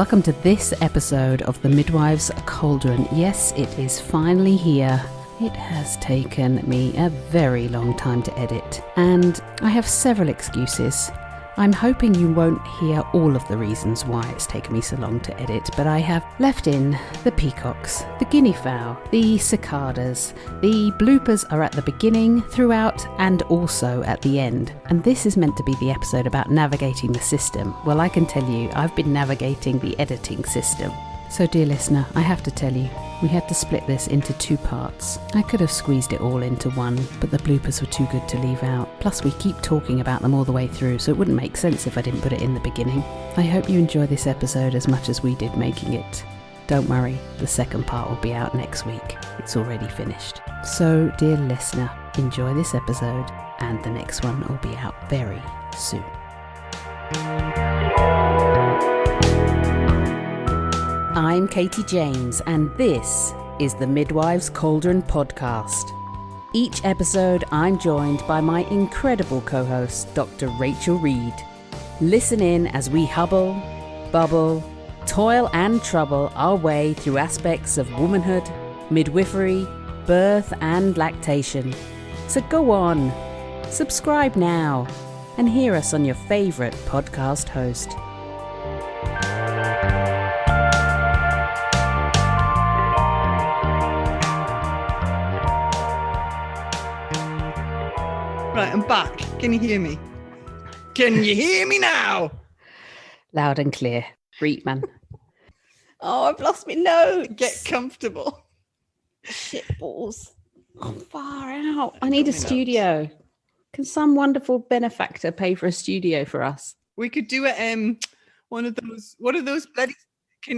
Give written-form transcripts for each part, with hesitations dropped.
Welcome to this episode of the Midwives Cauldron. Yes, it is finally here. It has taken me a very long time to edit, and I have several excuses. I'm hoping you won't hear all of the reasons why it's taken me so long to edit, but I have left in the peacocks, the guinea fowl, the cicadas. The bloopers are at the beginning, throughout, and also at the end. And this is meant to be the episode about navigating the system. Well, I can tell you, I've been navigating the editing system. So dear listener, I have to tell you, we had to split this into 2 parts. I could have squeezed it all into one, but the bloopers were too good to leave out. Plus we keep talking about them all the way through, so it wouldn't make sense if I didn't put it in the beginning. I hope you enjoy this episode as much as we did making it. Don't worry, the second part will be out next week. It's already finished. So dear listener, enjoy this episode, and the next one will be out very soon. I'm Katie James, and this is the Midwives Cauldron podcast. Each episode, I'm joined by my incredible co-host, Dr. Rachel Reed. Listen in as we hubble, bubble, toil and trouble our way through aspects of womanhood, midwifery, birth and lactation. So go on, subscribe now, and hear us on your favourite podcast host. Right, I'm back. Can you hear me? Can you hear me now? Loud and clear. Reetman. Oh, I've lost my notes. Get comfortable. Shit balls. I'm far out. I need a studio. Notes. Can some wonderful benefactor pay for a studio for us? We could do a one of those. What are those bloody?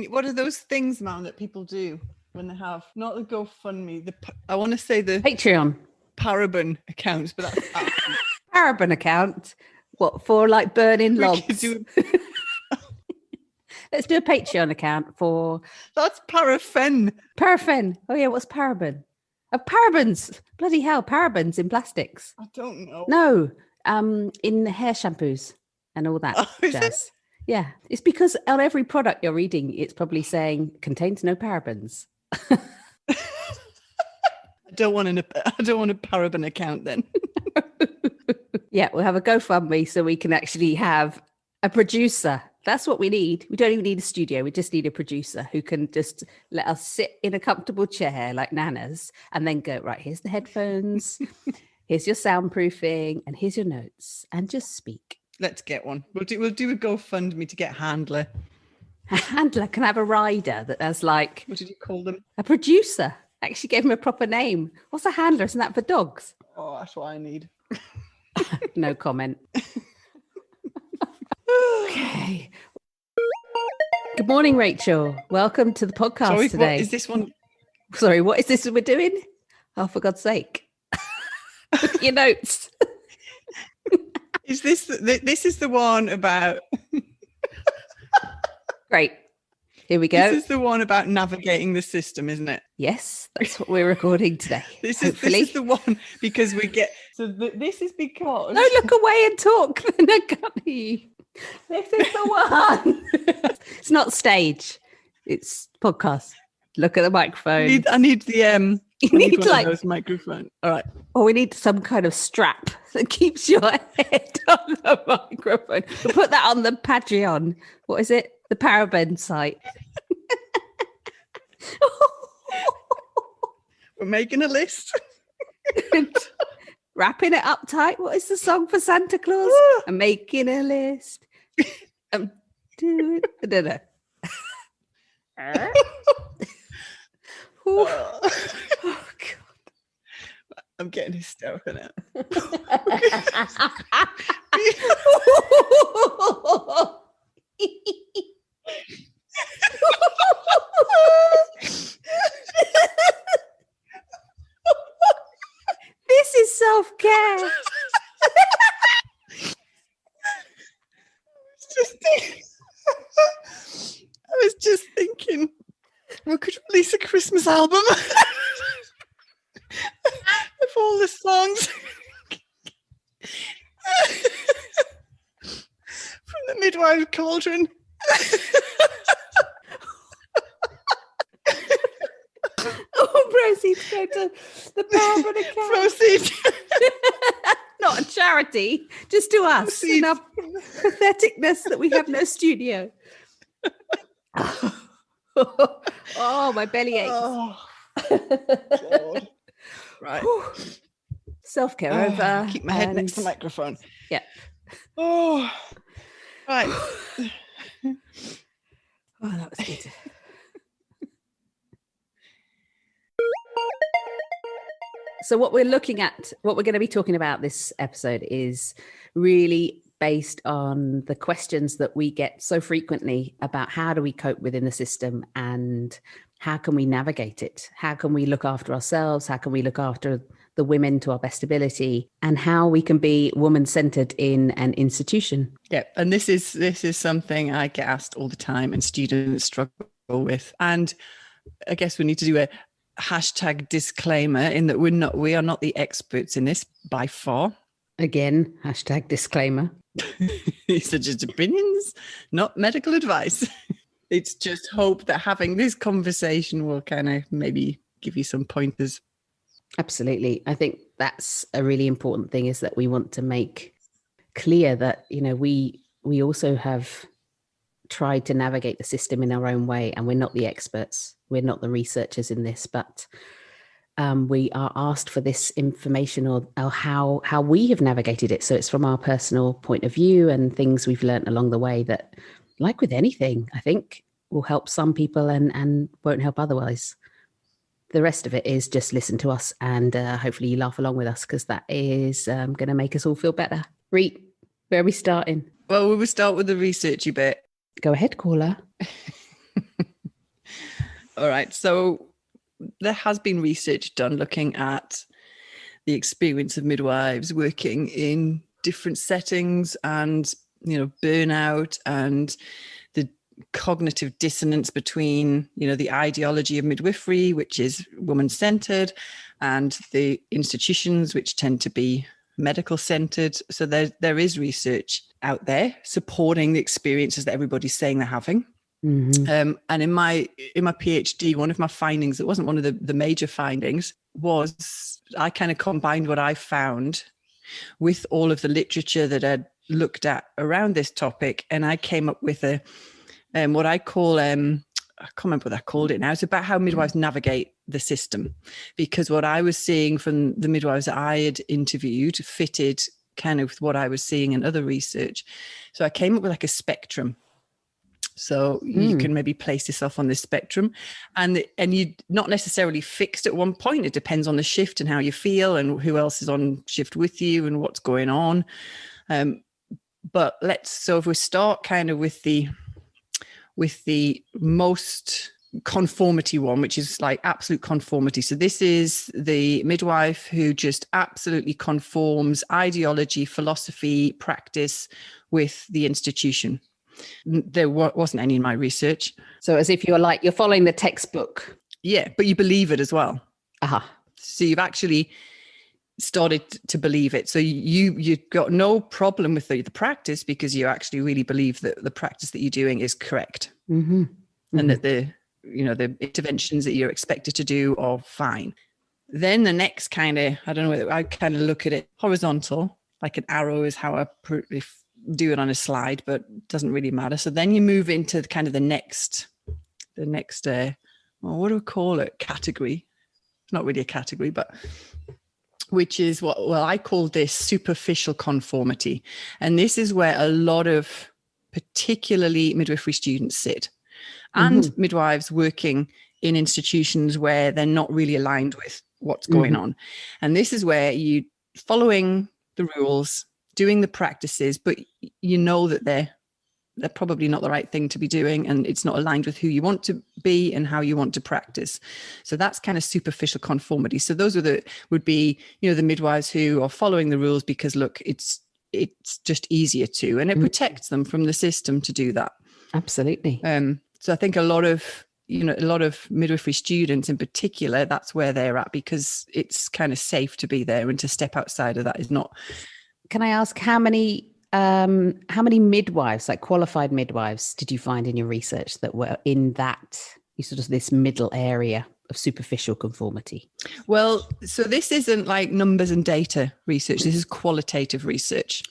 What are those things, man, that people do when they have not the GoFundMe? I want to say the Patreon. Paraben accounts, but that's Paraben account. What for? Like burning logs. Let's do a Patreon account for. That's paraffin. Paraffin. Oh yeah, what's paraben? Parabens. Bloody hell, parabens in plastics. I don't know. No, in hair shampoos and all that jazz. Yeah, it's because on every product you're reading, it's probably saying contains no parabens. I don't want a paraben account then. Yeah, we'll have a GoFundMe so we can actually have a producer. That's what we need. We don't even need a studio. We just need a producer who can just let us sit in a comfortable chair like nanas and then go, right, here's the headphones, here's your soundproofing, and here's your notes, and just speak. Let's get one. We'll do a GoFundMe to get a handler. A handler can have a rider that has like... What did you call them? A producer. I actually gave him a proper name. What's a handler? Isn't that for dogs? Oh, that's what I need. No comment. Okay. Good morning, Rachel. Welcome to the podcast today. What is this one? Sorry, what is this we're doing? Oh, for God's sake. Look at your notes. Is this is the one about... Great. Here we go. This is the one about navigating the system, isn't it? Yes, that's what we're recording today. This is the one because we get... this is because... No, look away and talk. No, can't hear you. This is the one. It's not stage. It's podcast. Look at the microphone. I need the... You need like those microphone. All right. Or we need some kind of strap that keeps your head on the microphone. We'll put that on the Patreon. What is it? The Paraben site. We're making a list. Wrapping it up tight. What is the song for Santa Claus? I'm making a list. I don't know. Oh, God. I'm getting hysterical now. This is self-care. I was just thinking we could release a Christmas album of all the songs from the Midwives Cauldron. All proceeds go to the Barbara account. Proceeds. Not a charity, just to us Proceeds. and our patheticness that we have no studio. Oh, my belly aches. Oh, God. Right. Self-care over. Keep my head next to the microphone. Yeah. Oh, right. Oh, that was good. So what we're looking at, what we're going to be talking about this episode is really based on the questions that we get so frequently about how do we cope within the system and how can we navigate it? How can we look after ourselves? How can we look after the women to our best ability, and how we can be woman-centered in an institution? Yeah, and this is something I get asked all the time and students struggle with. And I guess we need to do a hashtag disclaimer in that we are not the experts in this by far. Again, hashtag disclaimer. These are just opinions, not medical advice. It's just hope that having this conversation will kind of maybe give you some pointers. Absolutely. I think that's a really important thing, is that we want to make clear that, you know, we also have tried to navigate the system in our own way, and we're not the experts. We're not the researchers in this, but we are asked for this information or how we have navigated it. So it's from our personal point of view and things we've learned along the way that, like with anything, I think will help some people and won't help otherwise. The rest of it is just listen to us and hopefully you laugh along with us, because that is going to make us all feel better. Reet, where are we starting? Well, we will start with the researchy bit. Go ahead, caller. All right. So there has been research done looking at the experience of midwives working in different settings and, you know, burnout and the cognitive dissonance between, you know, the ideology of midwifery, which is woman-centered, and the institutions, which tend to be medical-centered. So there is research out there supporting the experiences that everybody's saying they're having. Mm-hmm. And in my PhD, one of my findings, it wasn't one of the major findings, was I kind of combined what I found with all of the literature that I'd looked at around this topic, and I came up with what I call I can't remember what I called it now. It's about how midwives navigate the system, because what I was seeing from the midwives that I had interviewed fitted kind of with what I was seeing in other research. So I came up with like a spectrum. So you can maybe place yourself on this spectrum, and you're not necessarily fixed at one point. It depends on the shift and how you feel and who else is on shift with you and what's going on. But so if we start kind of with the most conformity one, which is like absolute conformity. So this is the midwife who just absolutely conforms ideology, philosophy, practice with the institution. There wasn't any in my research. So as if you're following the textbook. Yeah, but you believe it as well. Aha. So you've actually started to believe it. So you've got no problem with the practice, because you actually really believe that the practice that you're doing is correct. Mm-hmm. Mm-hmm. And that the interventions that you're expected to do are fine. Then the next kind of, I don't know, I kind of look at it horizontal, like an arrow is how I do it on a slide, but it doesn't really matter. So then you move into kind of the next, what do we call it? Category. It's not really a category, but which is I call this superficial conformity. And this is where a lot of particularly midwifery students sit, and midwives working in institutions where they're not really aligned with what's going on. And this is where you following the rules, doing the practices, but you know that they're probably not the right thing to be doing, and it's not aligned with who you want to be and how you want to practice. So that's kind of superficial conformity. So those would be, you know, the midwives who are following the rules because, look, it's just easier to, and it protects them from the system to do that. Absolutely. So I think a lot of midwifery students in particular, that's where they're at, because it's kind of safe to be there, and to step outside of that is not. Can I ask how many midwives, like qualified midwives, did you find in your research that were in that sort of this middle area? of superficial conformity? Well, so this isn't like numbers and data research. This is qualitative research.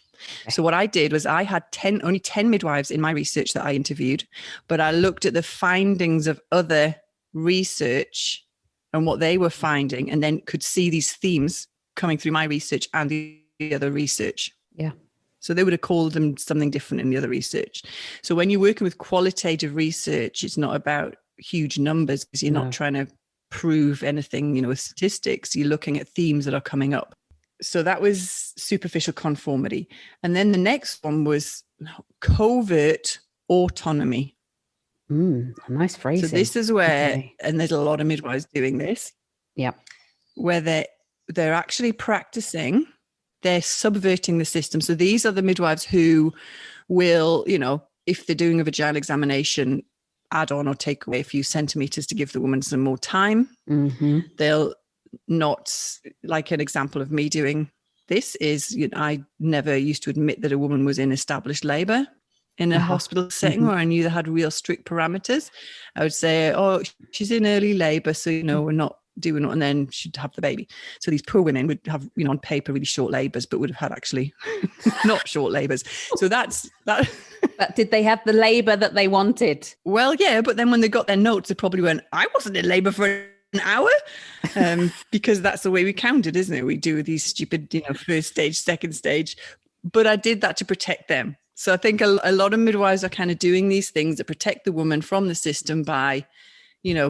Okay. So what I did was I had only 10 midwives in my research that I interviewed, but I looked at the findings of other research and what they were finding, and then could see these themes coming through my research and the other research. Yeah. So they would have called them something different in the other research. So when you're working with qualitative research, it's not about huge numbers, because you're not trying to prove anything, with statistics. You're looking at themes that are coming up. So that was superficial conformity. And then the next one was covert autonomy. A nice phrasing. So this is where, and there's a lot of midwives doing this. Yeah. Where they're actually practicing, they're subverting the system. So these are the midwives who will, if they're doing a vaginal examination, add on or take away a few centimeters to give the woman some more time. Mm-hmm. They'll not, like an example of me doing this is, I never used to admit that a woman was in established labor in a hospital setting where I knew they had real strict parameters. I would say, oh, she's in early labor, so, we're not doing it, and then she'd have the baby. So these poor women would have, on paper, really short labors, but would have had actually not short labors. So that's that. But did they have the labor that they wanted? Well, yeah, but then when they got their notes, they probably went, I wasn't in labor for an hour, because that's the way we counted, isn't it? We do these stupid, first stage, second stage. But I did that to protect them. So I think a lot of midwives are kind of doing these things that protect the woman from the system by,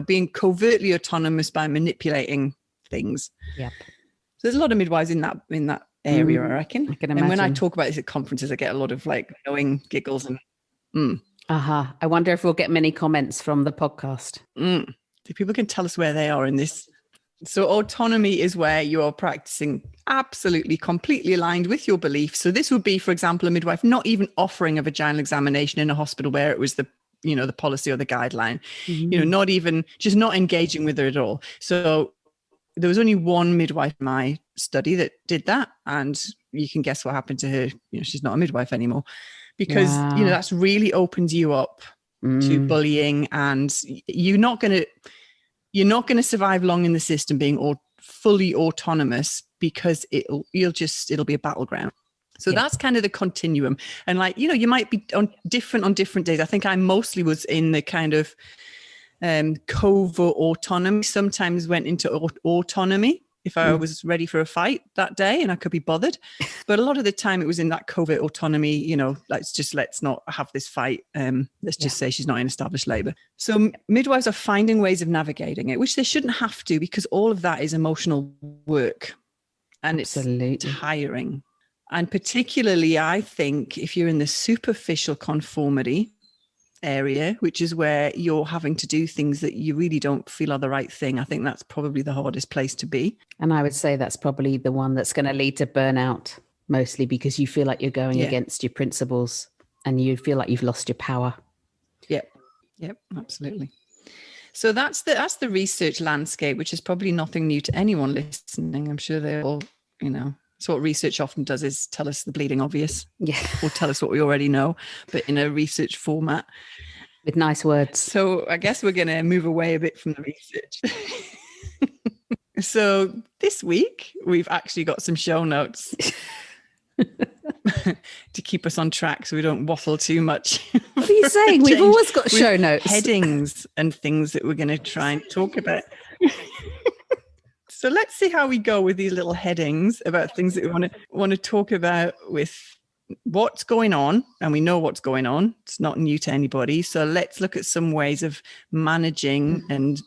being covertly autonomous by manipulating things. Yep. So there's a lot of midwives in that area, I reckon. I can imagine. And when I talk about this at conferences, I get a lot of knowing giggles and. I wonder if we'll get many comments from the podcast. People can tell us where they are in this. So autonomy is where you are practicing absolutely completely aligned with your beliefs. So this would be, for example, a midwife not even offering a vaginal examination in a hospital where it was the policy or the guideline, not even, just not engaging with her at all. So there was only one midwife in my study that did that. And you can guess what happened to her. She's not a midwife anymore, because, that's really opens you up to bullying, and you're not going to survive long in the system being fully autonomous, because it'll be a battleground. So that's kind of the continuum. And you might be on different days. I think I mostly was in the kind of covert autonomy, sometimes went into autonomy if I was ready for a fight that day and I could be bothered. But a lot of the time it was in that covert autonomy, let's not have this fight. Let's just say she's not in established labor. So midwives are finding ways of navigating it, which they shouldn't have to, because all of that is emotional work and it's tiring. And particularly, I think, if you're in the superficial conformity area, which is where you're having to do things that you really don't feel are the right thing, I think that's probably the hardest place to be. And I would say that's probably the one that's going to lead to burnout, mostly because you feel like you're going against your principles and you feel like you've lost your power. Yep, absolutely. So that's the research landscape, which is probably nothing new to anyone listening. I'm sure they're all, so what research often does is tell us the bleeding obvious, or tell us what we already know, but in a research format. With nice words. So I guess we're going to move away a bit from the research. So this week, we've actually got some show notes to keep us on track so we don't waffle too much. What are you saying? We've always got show notes. Headings and things that we're going to try and talk about. So let's see how we go with these little headings about things that we want to talk about with what's going on. And we know what's going on. It's not new to anybody. So let's look at some ways of managing and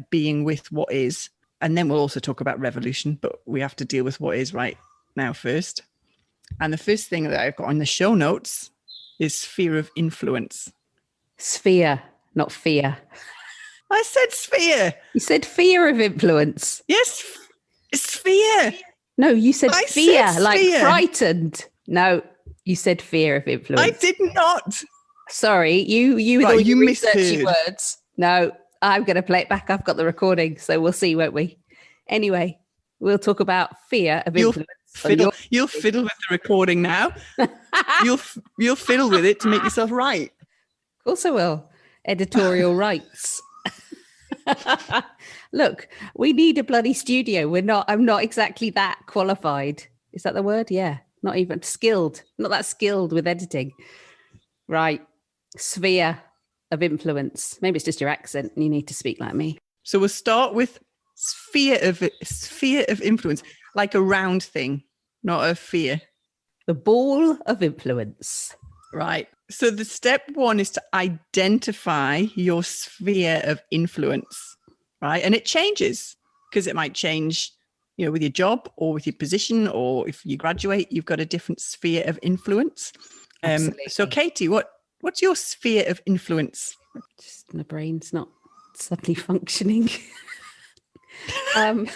being with what is. And then we'll also talk about revolution, but we have to deal with what is right now first. And the first thing that I've got on the show notes is sphere of influence. Sphere, not fear. I said sphere. You said fear of influence. Yes, sphere. No, you said fear, like frightened. No, you said fear of influence. I did not. Sorry, you with all your researchy words. No, I'm going to play it back. I've got the recording, so we'll see, won't we? Anyway, we'll talk about fear of influence. You'll fiddle with the recording now. You'll fiddle with it to make yourself right. Of course I will. Editorial rights. Look, we need a bloody studio. I'm not exactly that qualified. Is that the word? Yeah. Not even skilled. Not that skilled with editing. Right. Sphere of influence. Maybe it's just your accent and you need to speak like me. So we'll start with sphere of influence, like a round thing, not a sphere. The ball of influence. Right. So the step one is to identify your sphere of influence, right? And it changes because it might change, with your job or with your position, or if you graduate, you've got a different sphere of influence. So Katie, what's your sphere of influence? Just my brain's not suddenly functioning. I've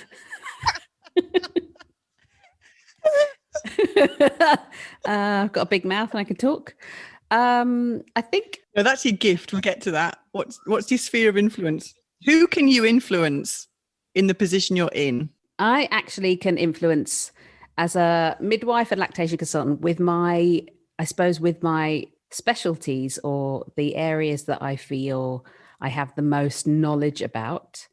got a big mouth and I can talk. I think no, that's your gift. We'll get to that. What's your sphere of influence? Who can you influence in the position you're in? I actually can influence as a midwife and lactation consultant with my specialties, or the areas that I feel I have the most knowledge about,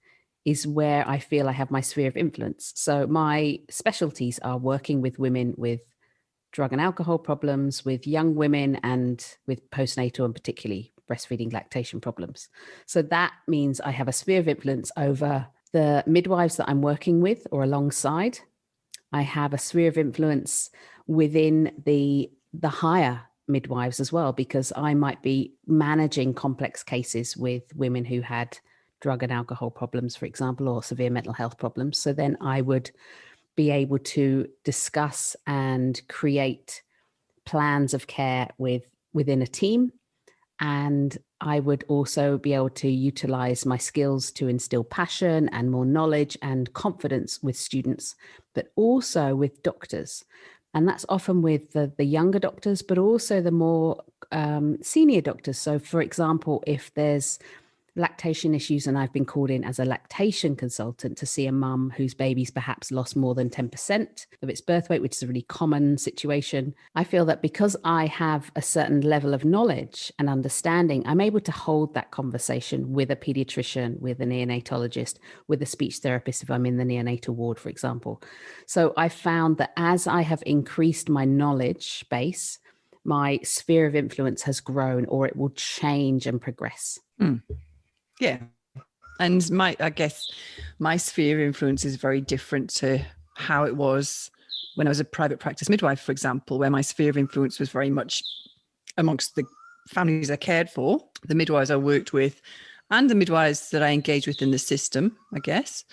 is where I feel I have my sphere of influence. So my specialties are working with women with drug and alcohol problems, with young women, and with postnatal and particularly breastfeeding lactation problems. So that means I have a sphere of influence over the midwives that I'm working with or alongside. I have a sphere of influence within the higher midwives as well, because I might be managing complex cases with women who had drug and alcohol problems, for example, or severe mental health problems. So then I would be able to discuss and create plans of care within a team. And I would also be able to utilize my skills to instill passion and more knowledge and confidence with students, but also with doctors. And that's often with the younger doctors, but also the more senior doctors. So for example, if there's lactation issues and I've been called in as a lactation consultant to see a mum whose baby's perhaps lost more than 10% of its birth weight, which is a really common situation, I feel that because I have a certain level of knowledge and understanding, I'm able to hold that conversation with a pediatrician, with a neonatologist, with a speech therapist if I'm in the neonatal ward, for example. So I found that as I have increased my knowledge base, my sphere of influence has grown, or it will change and progress. Yeah. And I guess my sphere of influence is very different to how it was when I was a private practice midwife, for example, where my sphere of influence was very much amongst the families I cared for, the midwives I worked with, and the midwives that I engaged with in the system, I guess.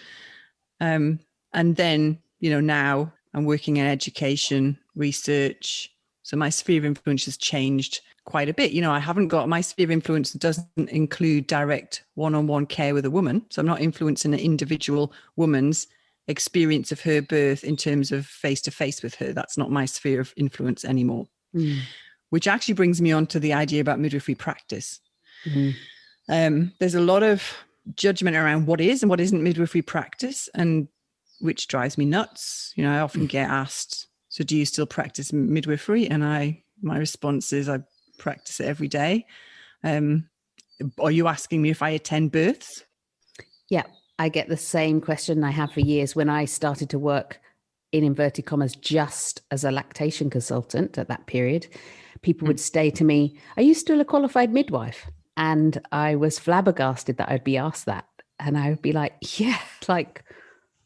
And then, now I'm working in education, research. So my sphere of influence has changed quite a bit. I haven't got, my sphere of influence doesn't include direct one-on-one care with a woman. So I'm not influencing an individual woman's experience of her birth in terms of face-to-face with her. That's not my sphere of influence anymore. Which actually brings me on to the idea about midwifery practice. There's a lot of judgment around what is and what isn't midwifery practice, and which drives me nuts. I often get asked, so do you still practice midwifery? And my response is, I practice it every day. Are you asking me if I attend births? Yeah, I get the same question I have for years. When I started to work in inverted commas just as a lactation consultant at that period, people would say to me, are you still a qualified midwife? And I was flabbergasted that I'd be asked that. And I would be like, yeah, like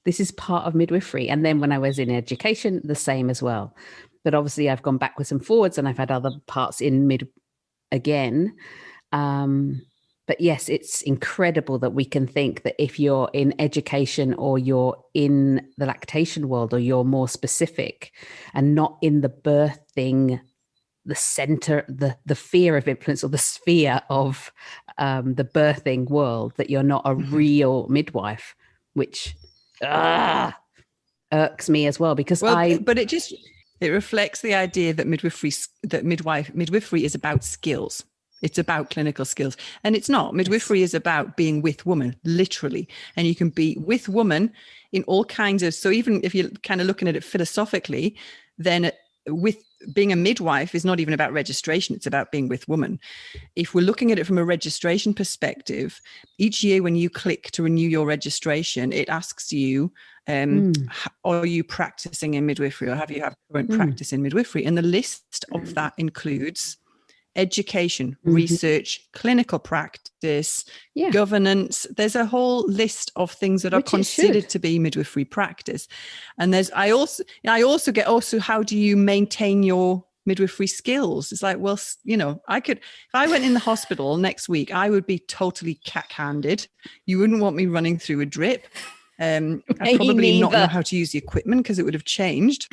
this is part of midwifery. And then when I was in education, the same as well. But obviously I've gone backwards and forwards, and I've had other parts in mid again. But yes, it's incredible that we can think that if you're in education or you're in the lactation world, or you're more specific and not in the birthing, the center, the fear of influence, or the sphere of the birthing world, that you're not a real midwife, which irks me as well, because but it reflects the idea that midwifery is about skills. It's about clinical skills, and it's not. Midwifery is about being with woman, literally. And you can be with woman in all kinds of, so even if you're kind of looking at it philosophically, then with being a midwife is not even about registration. It's about being with women. If we're looking at it from a registration perspective, each year when you click to renew your registration, it asks you, are you practicing in midwifery, or have you had current practice in midwifery? And the list of that includes education, research, clinical practice, governance. There's a whole list of things that are considered to be midwifery practice. And I also get how do you maintain your midwifery skills? It's like, well, you know, if I went in the hospital next week, I would be totally cack-handed. You wouldn't want me running through a drip. I'd probably not know how to use the equipment because it would have changed.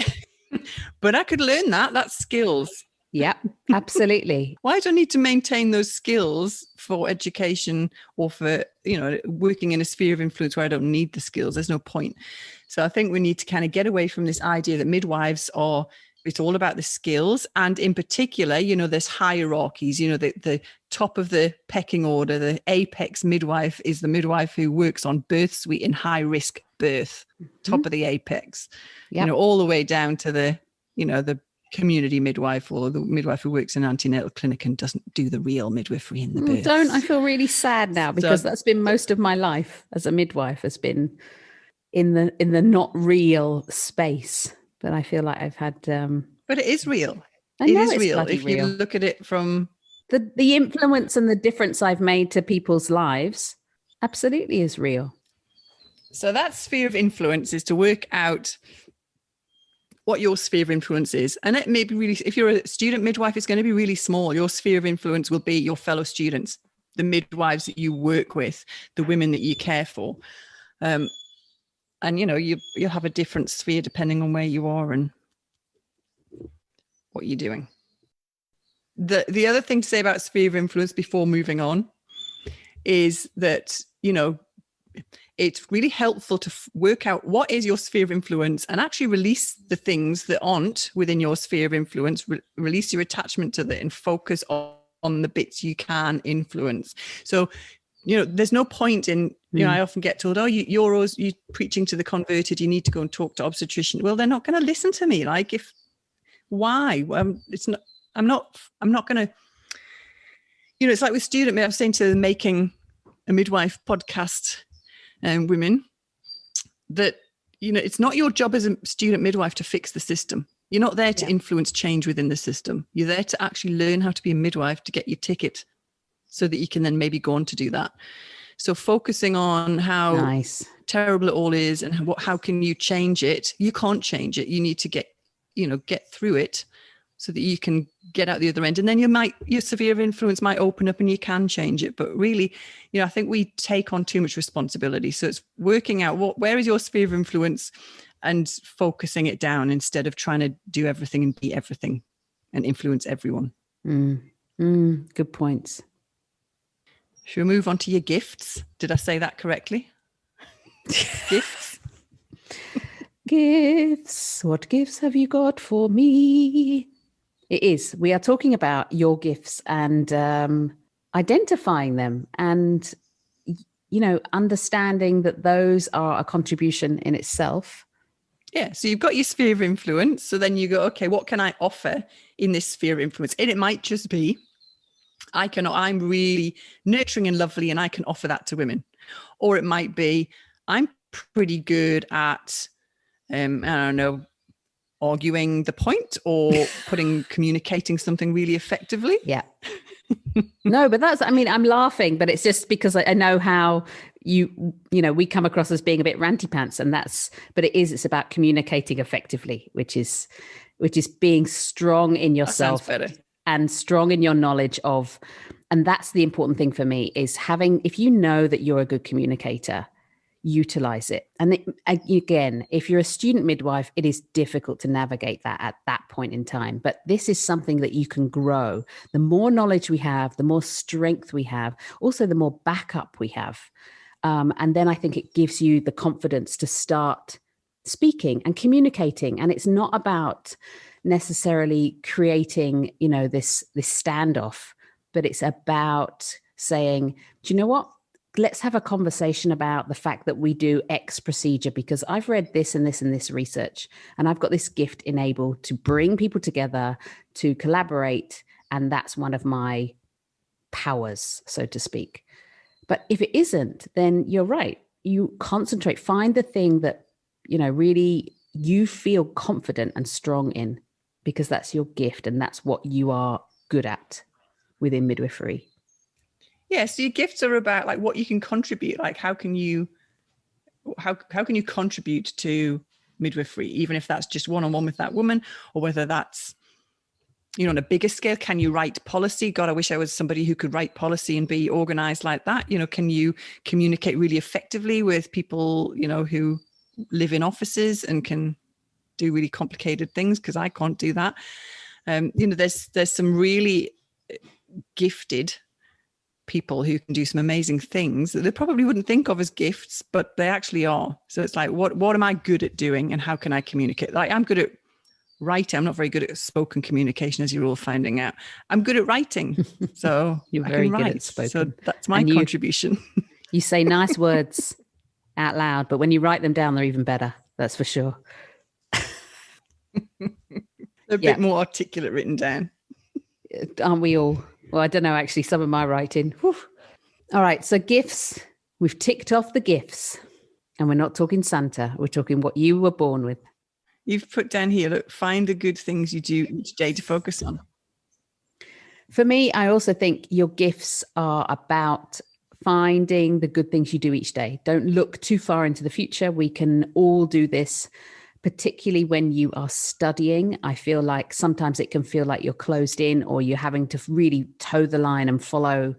But I could learn that. That's skills. Yeah, absolutely. Why do I need to maintain those skills for education or for, you know, working in a sphere of influence where I don't need the skills? There's no point. So I think we need to kind of get away from this idea that midwives it's all about the skills. And in particular, you know, there's hierarchies, you know, the top of the pecking order, the apex midwife is the midwife who works on birth suite in high risk birth, top of the apex, you know, all the way down to the community midwife or the midwife who works in an antenatal clinic and doesn't do the real midwifery in the birth. I feel really sad now because that's been most of my life as a midwife, has been in the not real space. But I feel like I've had but it is real. It is real if you look at it from the influence and the difference I've made to people's lives. Absolutely is real. So that sphere of influence is to work out what your sphere of influence is. And it may be really, if you're a student midwife, it's going to be really small. Your sphere of influence will be your fellow students, the midwives that you work with, the women that you care for. And, you know, you'll have a different sphere depending on where you are and what you're doing. The other thing to say about sphere of influence before moving on is that, you know, it's really helpful to work out what is your sphere of influence and actually release the things that aren't within your sphere of influence, release your attachment to that and focus on the bits you can influence. So, you know, there's no point in, you know, I often get told, you're preaching to the converted, you need to go and talk to obstetrician. Well, they're not going to listen to me. Like, why? I'm not going to, you know, it's like with student, I was saying to the Making a Midwife podcast women that, you know, it's not your job as a student midwife to fix the system. You're not there to influence change within the system. You're there to actually learn how to be a midwife to get your ticket so that you can then maybe go on to do that. So focusing on how terrible it all is and how can you change it? You can't change it. You need to get through it so that you can get out the other end. And then your sphere of influence might open up and you can change it. But really, you know, I think we take on too much responsibility. So it's working out where is your sphere of influence and focusing it down instead of trying to do everything and be everything and influence everyone. Good points. Should we move on to your gifts? Did I say that correctly? Gifts? Gifts. What gifts have you got for me? It is. We are talking about your gifts and identifying them and, you know, understanding that those are a contribution in itself. Yeah. So you've got your sphere of influence. So then you go, okay, what can I offer in this sphere of influence? And it might just be, I'm really nurturing and lovely and I can offer that to women. Or it might be, I'm pretty good at, I don't know, arguing the point or communicating something really effectively. Yeah. No, but I'm laughing, but it's just because I know how you know, we come across as being a bit ranty pants but it's about communicating effectively, which is being strong in yourself. That sounds better. And strong in your knowledge of, and that's the important thing for me, is if you know that you're a good communicator, utilize it. And again, if you're a student midwife, it is difficult to navigate that at that point in time. But this is something that you can grow. The more knowledge we have, the more strength we have, also the more backup we have. And then I think it gives you the confidence to start speaking and communicating. And it's not about necessarily creating, you know, this standoff, but it's about saying, do you know what? let's have a conversation about the fact that we do X procedure, because I've read this and this and this research, and I've got this gift enabled to bring people together, to collaborate. And that's one of my powers, so to speak. But if it isn't, then you're right. You concentrate, find the thing that, really you feel confident and strong in, because that's your gift and that's what you are good at within midwifery. Yeah, so your gifts are about like what you can contribute. Like how can you contribute to midwifery, even if that's just one-on-one with that woman, or whether that's, on a bigger scale. Can you write policy? God, I wish I was somebody who could write policy and be organized like that. Can you communicate really effectively with people, who live in offices and can do really complicated things? Because I can't do that. There's some really gifted people who can do some amazing things that they probably wouldn't think of as gifts, but they actually are. So it's like, what am I good at doing, and how can I communicate? Like, I'm good at writing. I'm not very good at spoken communication, as you're all finding out. I'm good at writing, so you're I very can good write. at spoken. So that's my contribution. You say nice words out loud, but when you write them down, they're even better. That's for sure. A bit more articulate written down. Aren't we all? Well, I don't know, actually, some of my writing. Whew. All right, so gifts. We've ticked off the gifts. And we're not talking Santa. We're talking what you were born with. You've put down here, look, find the good things you do each day to focus on. For me, I also think your gifts are about finding the good things you do each day. Don't look too far into the future. We can all do this, particularly when you are studying. I feel like sometimes it can feel like you're closed in, or you're having to really toe the line and follow,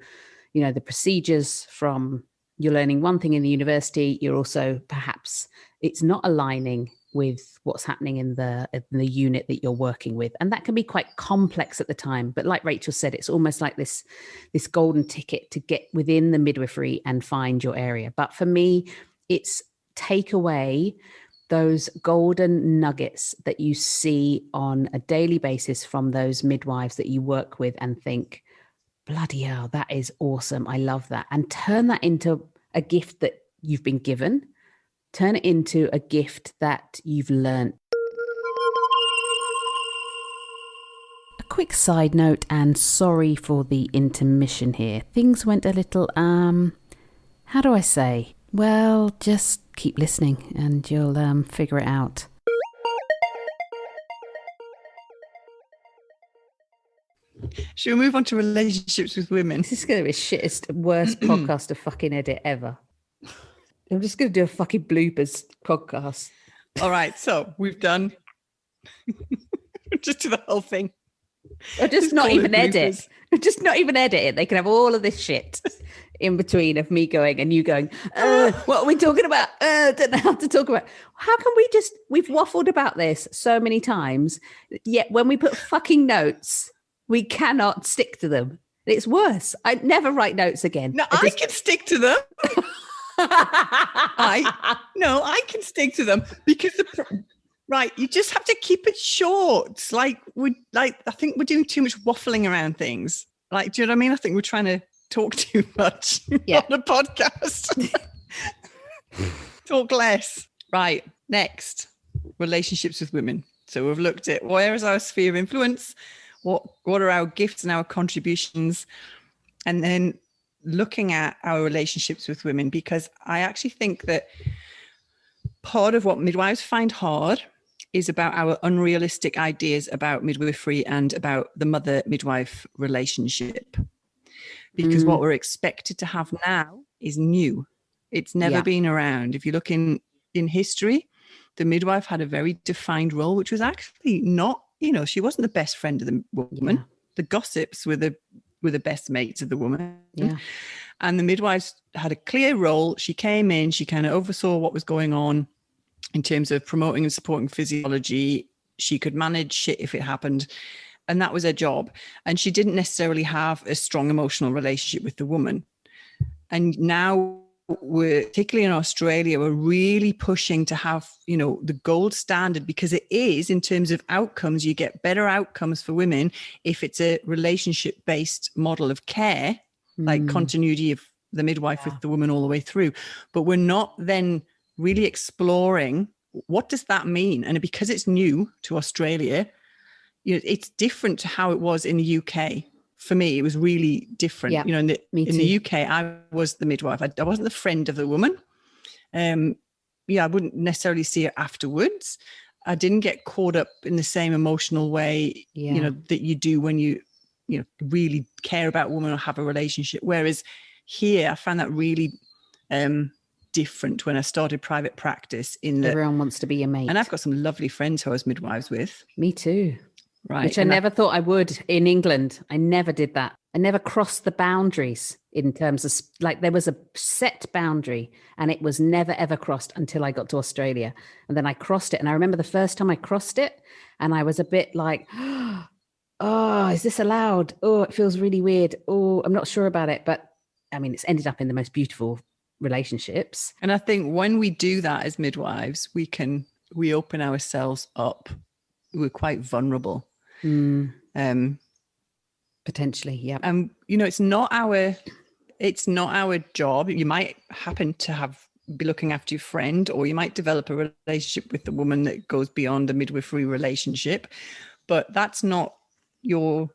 the procedures from you're learning one thing in the university. You're also perhaps it's not aligning with what's happening in the unit that you're working with. And that can be quite complex at the time. But like Rachel said, it's almost like this golden ticket to get within the midwifery and find your area. But for me, it's take away those golden nuggets that you see on a daily basis from those midwives that you work with and think, bloody hell, that is awesome. I love that. And turn that into a gift that you've been given. Turn it into a gift that you've learned. A quick side note, and sorry for the intermission here. Things went a little, how do I say? Well, just keep listening and you'll figure it out. Should we move on to relationships with women? This is going to be the shittest, worst podcast to fucking edit ever. I'm just going to do a fucking bloopers podcast. All right, so we've done just do the whole thing. Or just not even edit. Just not even edit it. They can have all of this shit in between of me going and you going, what are we talking about? Don't know how to talk about. How can we've waffled about this so many times, yet when we put fucking notes, we cannot stick to them. It's worse. I never write notes again. No, I can stick to them. I can stick to them because right, you just have to keep it short. I think we're doing too much waffling around things. Like, do you know what I mean? I think we're trying to talk too much on a podcast. Talk less. Right, next, relationships with women. So we've looked at where is our sphere of influence, what are our gifts and our contributions, and then looking at our relationships with women, because I actually think that part of what midwives find hard is about our unrealistic ideas about midwifery and about the mother-midwife relationship. Because what we're expected to have now is new. It's never been around. If you look in history, the midwife had a very defined role, which was actually not, she wasn't the best friend of the woman. Yeah. The gossips were the best mates of the woman. Yeah. And the midwives had a clear role. She came in, she kind of oversaw what was going on in terms of promoting and supporting physiology. She could manage shit if it happened. And that was her job. And she didn't necessarily have a strong emotional relationship with the woman. And now particularly in Australia, we're really pushing to have, the gold standard, because it is, in terms of outcomes, you get better outcomes for women if it's a relationship-based model of care, like continuity of the midwife with the woman all the way through. But we're not then really exploring what does that mean? And because it's new to Australia, it's different to how it was in the UK. For me, it was really different. Yeah, in the UK, I was the midwife. I wasn't the friend of the woman. I wouldn't necessarily see it afterwards. I didn't get caught up in the same emotional way, that you do when you really care about a woman or have a relationship. Whereas here, I found that really different when I started private practice. Everyone wants to be your mate. And I've got some lovely friends who I was midwives with. Me too. Right. Which I never thought I would in England. I never did that. I never crossed the boundaries in terms of, like, there was a set boundary and it was never, ever crossed until I got to Australia. And then I crossed it. And I remember the first time I crossed it and I was a bit like, oh, is this allowed? Oh, it feels really weird. Oh, I'm not sure about it. But I mean, it's ended up in the most beautiful relationships. And I think when we do that as midwives, we open ourselves up. We're quite vulnerable. Potentially, yeah. And it's not our job. You might happen to be looking after your friend, or you might develop a relationship with the woman that goes beyond a midwifery relationship, but that's not your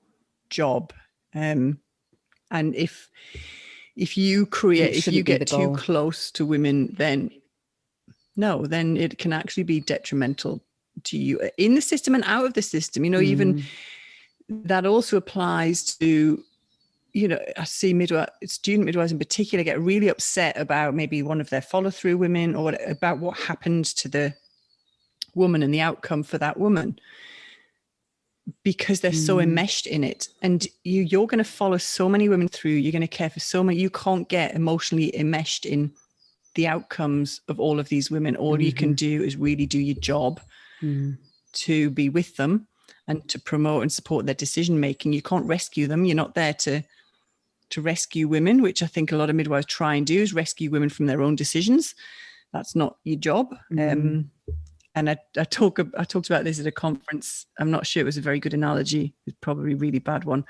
job. And if you get too close to women, then it can actually be detrimental to you in the system and out of the system. Even that also applies to, I see student midwives in particular get really upset about maybe one of their follow-through women, or about what happened to the woman and the outcome for that woman, because they're so enmeshed in it. And you're going to follow so many women through, you're going to care for so many, you can't get emotionally enmeshed in the outcomes of all of these women. All you can do is really do your job to be with them and to promote and support their decision making. You can't rescue them. You're not there to rescue women, which I think a lot of midwives try and do, is rescue women from their own decisions. That's not your job. And I talked about this at a conference. I'm not sure it was a very good analogy. It's probably a really bad one,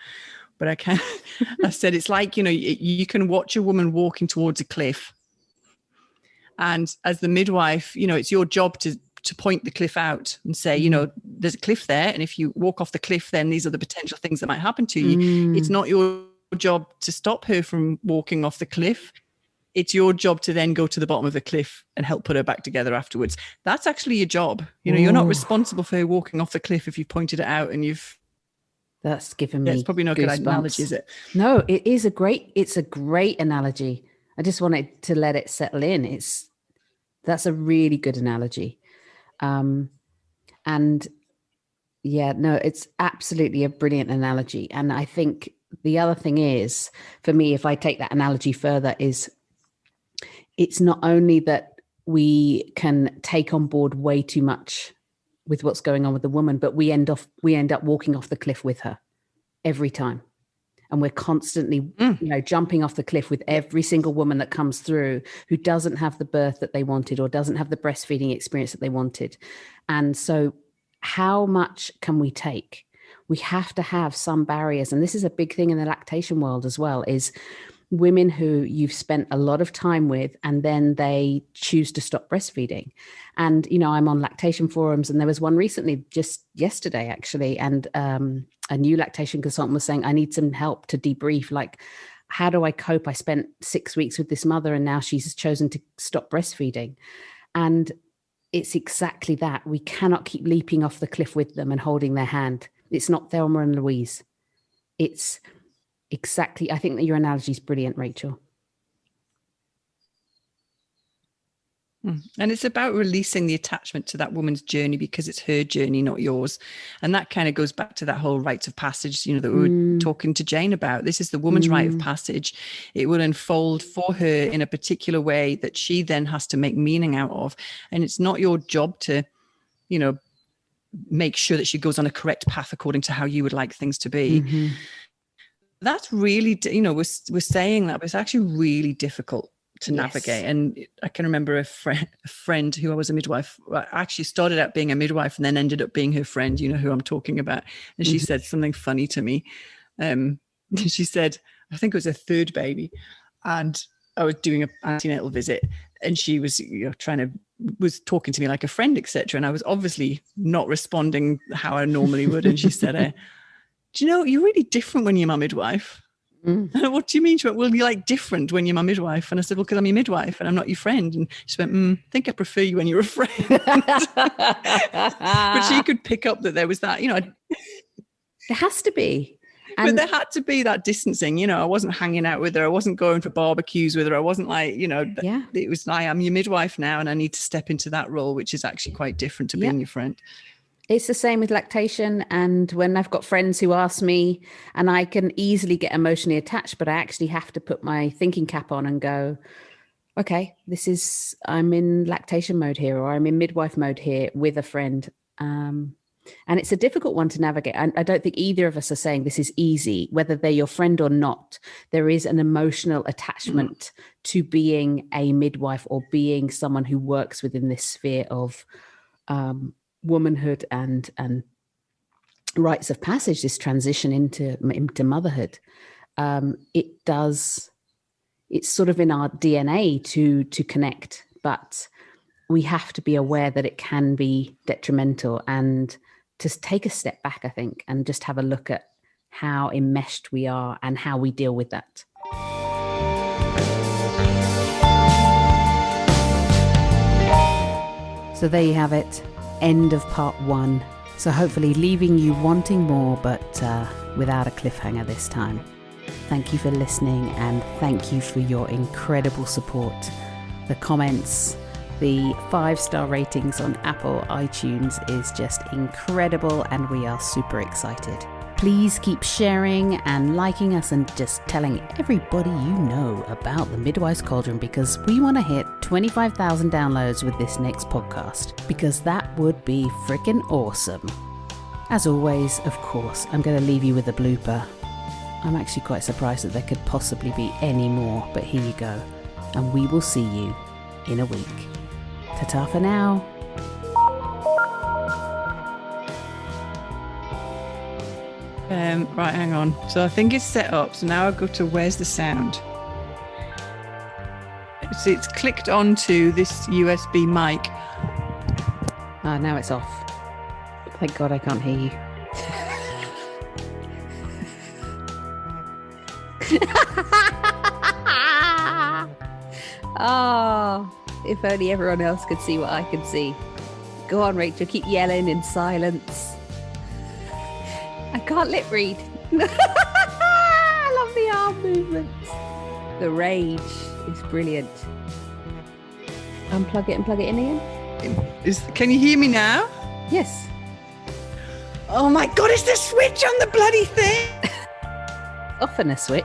but I said it's like, you can watch a woman walking towards a cliff, and as the midwife, it's your job to point the cliff out and say, there's a cliff there, and if you walk off the cliff, then these are the potential things that might happen to you. It's not your job to stop her from walking off the cliff. It's your job to then go to the bottom of the cliff and help put her back together afterwards. That's actually your job. You're not responsible for her walking off the cliff if you pointed it out and you've. That's given me. It's probably not a good analogy, is it? No, it's a great analogy. I just wanted to let it settle in. That's a really good analogy. And yeah, no, it's absolutely a brilliant analogy. And I think the other thing is, for me, if I take that analogy further, is it's not only that we can take on board way too much with what's going on with the woman, but we end up walking off the cliff with her every time. And we're constantly, jumping off the cliff with every single woman that comes through who doesn't have the birth that they wanted or doesn't have the breastfeeding experience that they wanted. And so how much can we take? We have to have some barriers. And this is a big thing in the lactation world as well, is women who you've spent a lot of time with and then they choose to stop breastfeeding. And, I'm on lactation forums, and there was one recently, just yesterday actually, and a new lactation consultant was saying, I need some help to debrief. Like, how do I cope? I spent 6 weeks with this mother and now she's chosen to stop breastfeeding. And it's exactly that. We cannot keep leaping off the cliff with them and holding their hand. It's not Thelma and Louise. It's exactly, I think that your analogy is brilliant, Rachel. And it's about releasing the attachment to that woman's journey, because it's her journey, not yours. And that kind of goes back to that whole rites of passage, that we were talking to Jane about. This is the woman's rite of passage. It will unfold for her in a particular way that she then has to make meaning out of. And it's not your job to, make sure that she goes on a correct path according to how you would like things to be. That's really, we're saying that, but it's actually really difficult to navigate. And I can remember a friend who I was a midwife, actually started out being a midwife and then ended up being her friend, who I'm talking about. And she said something funny to me. She said, I think it was her third baby. And I was doing an antenatal visit, and she was was talking to me like a friend, etc. And I was obviously not responding how I normally would. And she said, "Do you know, you're really different when you're my midwife." What do you mean? She went, "Well, you're like different when you're my midwife." And I said, "Well, because I'm your midwife and I'm not your friend." And she went, "I think I prefer you when you're a friend." But she could pick up that there was that, There has to be. But there had to be that distancing, I wasn't hanging out with her. I wasn't going for barbecues with her. I wasn't like, It was like, I'm your midwife now and I need to step into that role, which is actually quite different to being your friend. It's the same with lactation. And when I've got friends who ask me, and I can easily get emotionally attached, but I actually have to put my thinking cap on and go, okay, I'm in lactation mode here, or I'm in midwife mode here with a friend. And it's a difficult one to navigate. I don't think either of us are saying this is easy, whether they're your friend or not. There is an emotional attachment to being a midwife or being someone who works within this sphere of womanhood and rites of passage, this transition into motherhood. It's sort of in our DNA to connect, but we have to be aware that it can be detrimental and to take a step back, I think, and just have a look at how enmeshed we are and how we deal with that. So there you have it. End of part 1. So hopefully leaving you wanting more, but without a cliffhanger this time. Thank you for listening, and thank you for your incredible support. The comments, the 5-star ratings on Apple iTunes is just incredible, and we are super excited. Please keep sharing and liking us and just telling everybody you know about the Midwives Cauldron, because we want to hit 25,000 downloads with this next podcast, because that would be freaking awesome. As always, of course, I'm going to leave you with a blooper. I'm actually quite surprised that there could possibly be any more, but here you go. And we will see you in a week. Ta-ta for now. Right, hang on. So I think it's set up. So now I go to where's the sound? It's clicked onto this USB mic. Now it's off. Thank God I can't hear you. If only everyone else could see what I can see. Go on, Rachel, keep yelling in silence. I can't lip read. I love the arm movements. The rage is brilliant. Unplug it and plug it in again. Can you hear me now? Yes. Oh my God, is the switch on the bloody thing? Often a switch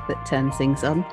that turns things on.